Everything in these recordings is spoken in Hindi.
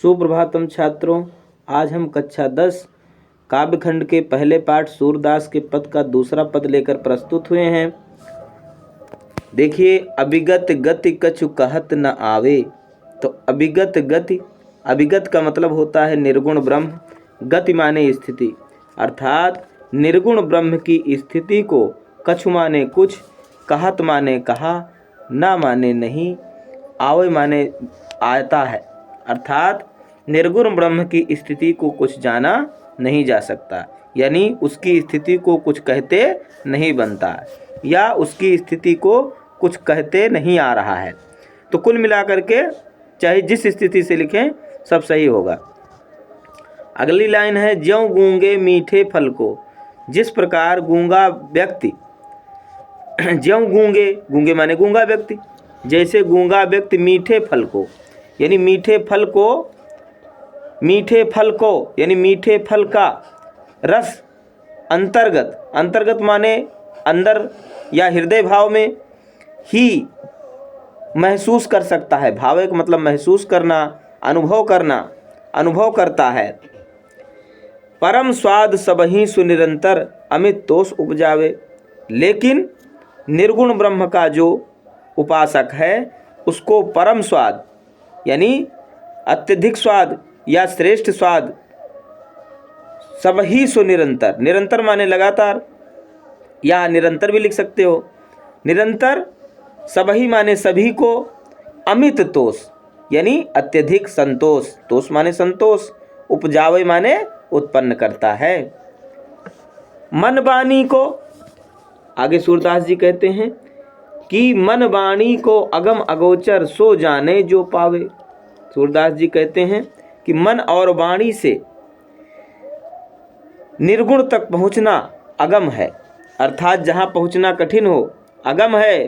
सुप्रभातम छात्रों, आज हम कक्षा 10 काव्यखंड के पहले पाठ सूरदास के पद का दूसरा पद लेकर प्रस्तुत हुए हैं। देखिए, अभिगत गति कछु कहत न आवे। तो अभिगत गति, अभिगत का मतलब होता है निर्गुण ब्रह्म, गति माने स्थिति, अर्थात निर्गुण ब्रह्म की स्थिति को कछु माने कुछ, कहत माने कहा, न माने नहीं, आवे माने आता है, अर्थात निर्गुण ब्रह्म की स्थिति को कुछ जाना नहीं जा सकता, यानी उसकी स्थिति को कुछ कहते नहीं बनता या उसकी स्थिति को कुछ कहते नहीं आ रहा है। तो कुल मिलाकर के चाहे जिस स्थिति से लिखें सब सही होगा। अगली लाइन है, ज्यों गूंगे मीठे फल को। जिस प्रकार गूंगा व्यक्ति, ज्यों गूंगे, गूंगे माने गूंगा व्यक्ति, जैसे गूंगा व्यक्ति मीठे फल को, यानी मीठे फल को यानी मीठे फल का रस अंतर्गत, अंतर्गत माने अंदर या हृदय भाव में ही महसूस कर सकता है। भाव का मतलब महसूस करना, अनुभव करता है। परम स्वाद सबही सुनिरंतर अमित तोष उपजावे। लेकिन निर्गुण ब्रह्म का जो उपासक है उसको परम स्वाद यानी अत्यधिक स्वाद या श्रेष्ठ स्वाद, सब ही सुनिरंतर, निरंतर माने लगातार या निरंतर भी लिख सकते हो। निरंतर सब ही माने सभी को, अमित तोष यानी अत्यधिक संतोष, तोष माने संतोष, उपजावे माने उत्पन्न करता है। मन वाणी को, आगे सूरदास जी कहते हैं कि मन वाणी को अगम अगोचर सो जाने जो पावे। सूरदास जी कहते हैं कि मन और वाणी से निर्गुण तक पहुंचना अगम है, अर्थात जहां पहुंचना कठिन हो, अगम है,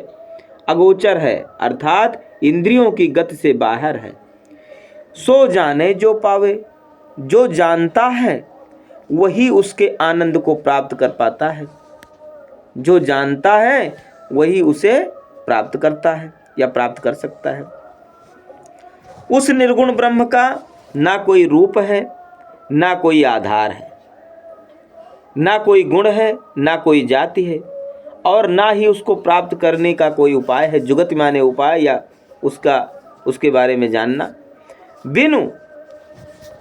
अगोचर है, अर्थात इंद्रियों की गति से बाहर है। सो जाने जो पावे, जो जानता है वही उसके आनंद को प्राप्त कर पाता है। जो जानता है वही उसे प्राप्त करता है या प्राप्त कर सकता है। उस निर्गुण ब्रह्म का ना कोई रूप है, ना कोई आधार है, ना कोई गुण है, ना कोई जाति है, और ना ही उसको प्राप्त करने का कोई उपाय है। जुगति माने उपाय या उसके बारे में जानना। बिनु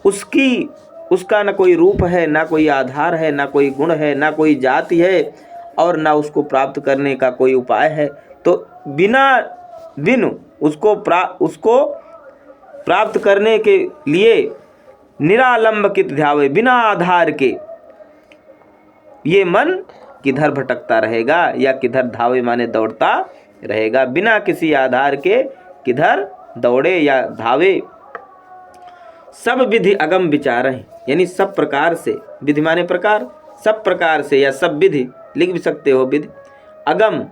उसका ना कोई रूप है, ना कोई आधार है, ना कोई गुण है, ना कोई जाति है, और ना उसको प्राप्त करने का कोई उपाय है। तो बिनु उसको प्राप्त करने के लिए निरालंबित ध्यावे, बिना आधार के ये मन किधर भटकता रहेगा या किधर धावे माने दौड़ता रहेगा। बिना किसी आधार के किधर दौड़े या धावे। सब विधि अगम विचार है, यानी सब प्रकार से, विधि माने प्रकार, सब प्रकार से या सब विधि लिख भी सकते हो। विधि अगम,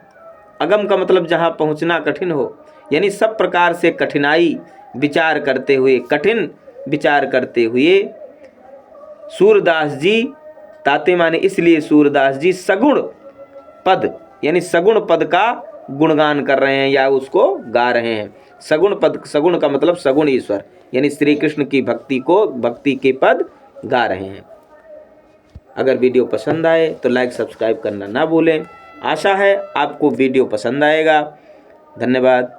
अगम का मतलब जहाँ पहुँचना कठिन हो, यानी सब प्रकार से कठिनाई विचार करते हुए, कठिन विचार करते हुए सूरदास जी, ताते माने इसलिए सूरदास जी सगुण पद यानी सगुण पद का गुणगान कर रहे हैं या उसको गा रहे हैं। सगुण पद, सगुण का मतलब सगुण ईश्वर यानी श्री कृष्ण की भक्ति के पद गा रहे हैं। अगर वीडियो पसंद आए तो लाइक सब्सक्राइब करना ना भूलें। आशा है आपको वीडियो पसंद आएगा। धन्यवाद।